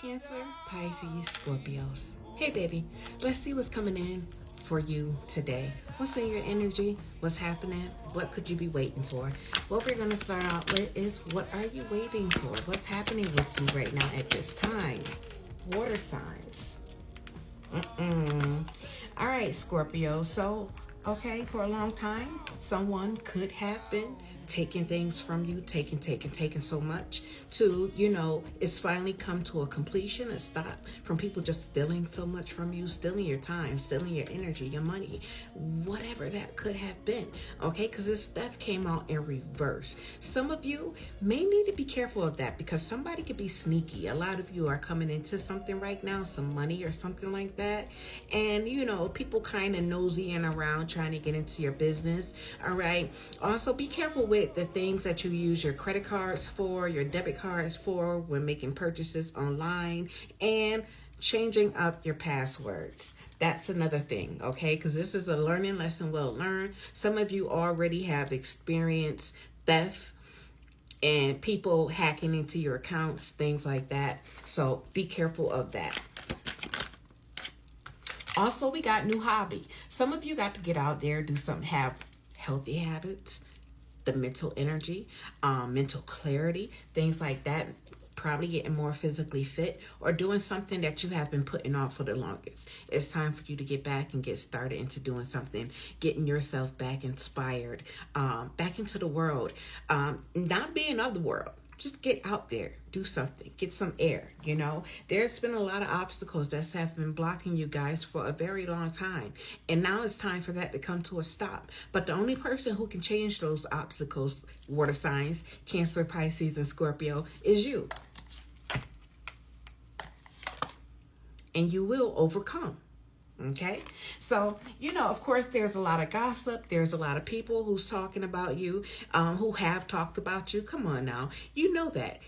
Cancer, Pisces, Scorpios. Hey baby, let's see what's coming in for you today. What's in your energy? What's happening? What could you be waiting for? What we're going to start out with is, what are you waiting for? What's happening with you right now at this time? Water signs. All right, Scorpio. So, okay, for a long time, someone could have been taking things from you, taking so much to, it's finally come to a completion, a stop from people just stealing so much from you, stealing your time, stealing your energy, your money, whatever that could have been, okay? Because this stuff came out in reverse. Some of you may need to be careful of that because somebody could be sneaky. A lot of you are coming into something right now, some money or something like that, and, people kind of nosying around trying to get into your business, all right? Also, be careful with the things that you use your credit cards for, your debit cards for when making purchases online, and changing up your passwords. That's another thing, okay? Because this is a learning lesson well learned. Some of you already have experienced theft and people hacking into your accounts, things like that. So be careful of that. Also, we got new hobby. Some of you got to get out there, do something, have healthy habits, the mental energy, mental clarity, things like that. Probably getting more physically fit or doing something that you have been putting off for the longest. It's time for you to get back and get started into doing something, getting yourself back inspired, back into the world, not being of the world. Just get out there, do something, get some air, There's been a lot of obstacles that have been blocking you guys for a very long time. And now it's time for that to come to a stop. But the only person who can change those obstacles, water signs, Cancer, Pisces, and Scorpio, is you. And you will overcome. Okay, so, of course, there's a lot of gossip. There's a lot of people who's talking about you, who have talked about you. Come on now. You know that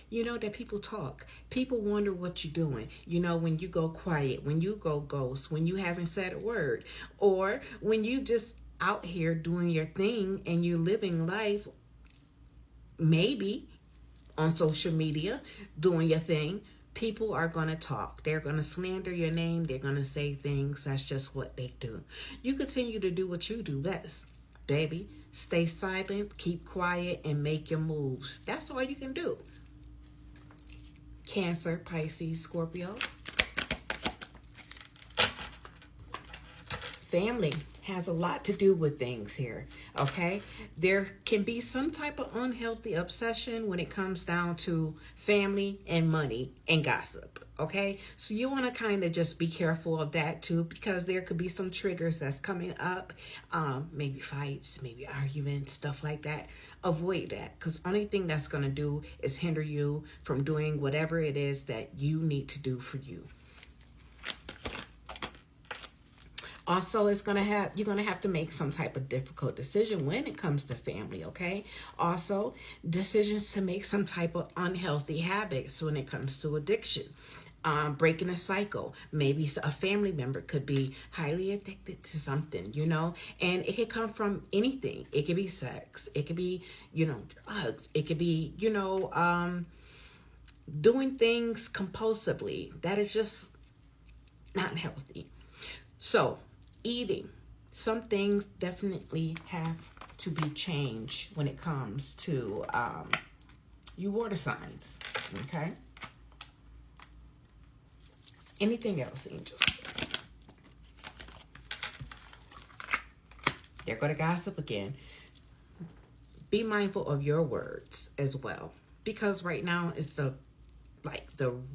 people talk. People wonder what you're doing. When you go quiet, when you go ghost, when you haven't said a word, or when you just out here doing your thing and you living life, maybe on social media, doing your thing. People are going to talk. They're going to slander your name. They're going to say things. That's just what they do. You continue to do what you do best, baby. Stay silent, keep quiet, and make your moves. That's all you can do. Cancer, Pisces, Scorpio. Family has a lot to do with things here, okay? There can be some type of unhealthy obsession when it comes down to family and money and gossip, okay? So you want to kind of just be careful of that too, because there could be some triggers that's coming up, maybe fights, maybe arguments, stuff like that. Avoid that, because only thing that's going to do is hinder you from doing whatever it is that you need to do for you. Also, you're going to have to make some type of difficult decision when it comes to family, okay? Also, decisions to make some type of unhealthy habits when it comes to addiction. Breaking a cycle. Maybe a family member could be highly addicted to something, and it could come from anything. It could be sex. It could be, drugs. It could be, doing things compulsively. That is just not healthy. So, eating. Some things definitely have to be changed when it comes to you water signs, okay? Anything else, angels? They're going to gossip again. Be mindful of your words as well, because right now is the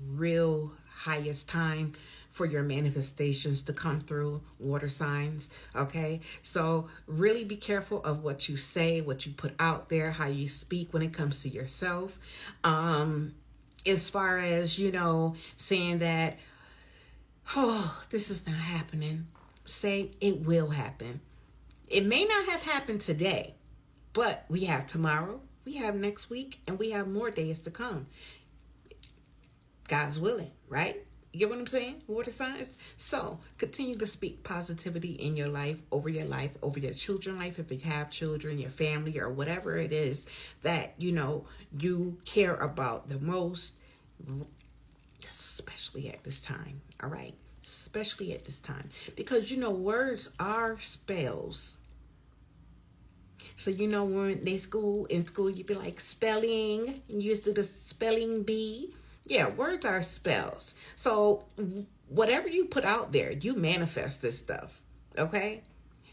real highest time for your manifestations to come through, water signs, okay? So really be careful of what you say, what you put out there, how you speak when it comes to yourself. As far as, saying that, oh, this is not happening, say it will happen. It may not have happened today, but we have tomorrow, we have next week, and we have more days to come. God's willing, right? You get what I'm saying? Water signs. So continue to speak positivity in your life, over your children's life, if you have children, your family, or whatever it is that, you care about the most. Just especially at this time. All right, especially at this time, because you know words are spells. So you know when in school you'd be like spelling, you used to do the spelling bee. Yeah, words are spells. So whatever you put out there, you manifest this stuff. Okay?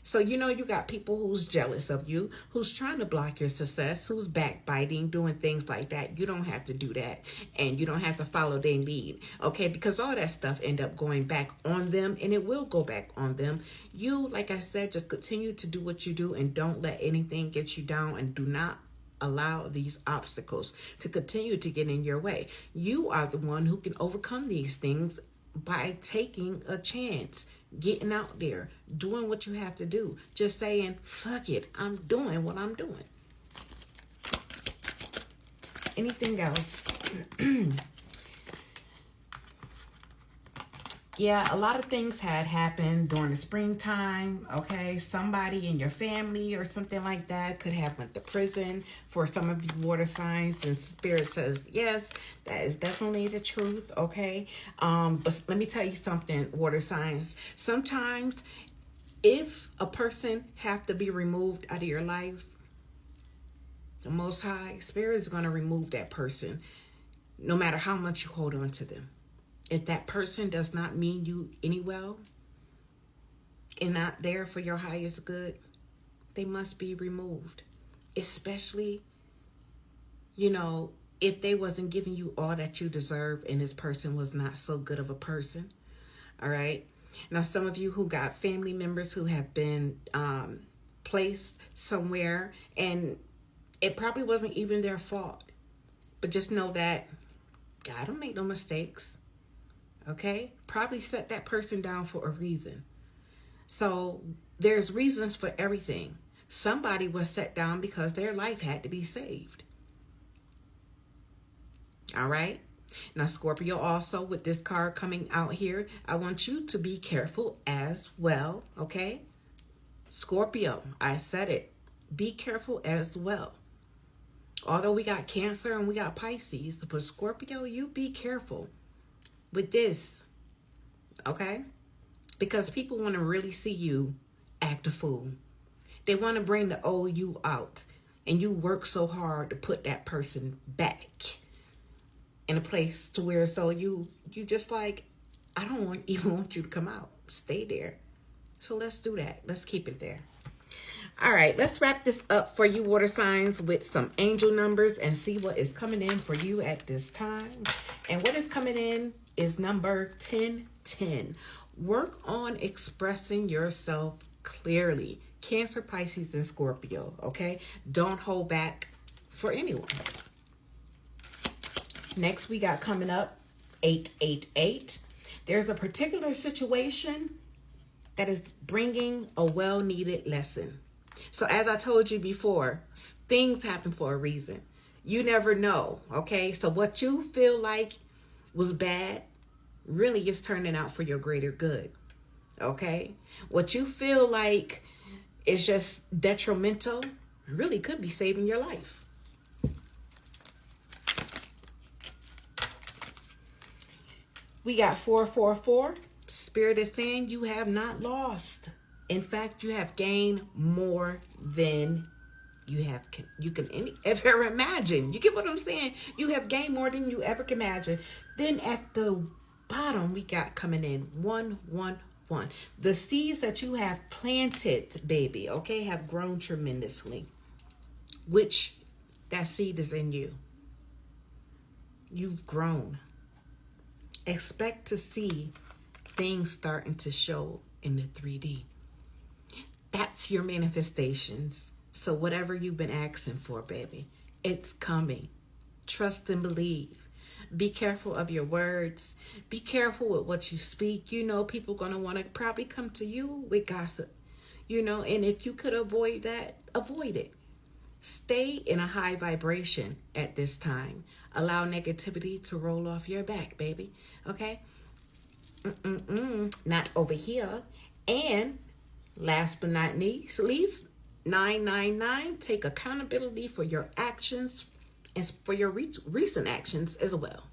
So you know you got people who's jealous of you, who's trying to block your success, who's backbiting, doing things like that. You don't have to do that, and you don't have to follow their lead, okay? Because all that stuff end up going back on them, and it will go back on them. You, like I said, just continue to do what you do, and don't let anything get you down, and do not allow these obstacles to continue to get in your way. You are the one who can overcome these things by taking a chance, getting out there, doing what you have to do, just saying, fuck it, I'm doing what I'm doing. Anything else? Yeah, a lot of things had happened during the springtime, okay? Somebody in your family or something like that could have went to prison. For some of you water signs, and Spirit says, yes, that is definitely the truth, okay? But let me tell you something, water signs. Sometimes if a person have to be removed out of your life, the Most High Spirit is going to remove that person no matter how much you hold on to them. If that person does not mean you any well and not there for your highest good, they must be removed. Especially, you know, if they wasn't giving you all that you deserve and this person was not so good of a person. All right. Now, some of you who got family members who have been placed somewhere, and it probably wasn't even their fault. But just know that God don't make no mistakes. Okay? Probably set that person down for a reason. So there's reasons for everything. Somebody was set down because their life had to be saved. All right? Now, Scorpio, also with this card coming out here, I want you to be careful as well. Okay? Scorpio, I said it. Be careful as well. Although we got Cancer and we got Pisces, but Scorpio, you be careful with this, okay? Because people want to really see you act a fool. They want to bring the old you out, and you work so hard to put that person back in a place to where so you just like, I don't even want you to come out. Stay there. So let's do that. Let's keep it there. All right, let's wrap this up for you, water signs, with some angel numbers and see what is coming in for you at this time. And what is coming in is number 1010. Work on expressing yourself clearly. Cancer, Pisces, and Scorpio, okay? Don't hold back for anyone. Next, we got coming up 888. There's a particular situation that is bringing a well-needed lesson. So as I told you before, things happen for a reason. You never know, okay? So what you feel like was bad really is turning out for your greater good, okay? What you feel like is just detrimental really could be saving your life. We got 444. Spirit is saying you have not lost. In fact, you have gained more than you can ever imagine. You get what I'm saying? You have gained more than you ever can imagine. Then at the bottom, we got coming in 111. The seeds that you have planted, baby, okay, have grown tremendously. Which that seed is in you. You've grown. Expect to see things starting to show in the 3D. That's your manifestations. So whatever you've been asking for, baby, it's coming. Trust and believe. Be careful of your words. Be careful with what you speak. You know, people going to want to probably come to you with gossip. You know, and if you could avoid that, avoid it. Stay in a high vibration at this time. Allow negativity to roll off your back, baby. Okay? Not over here. And last but not least, 999, take accountability for your actions and for your recent actions as well.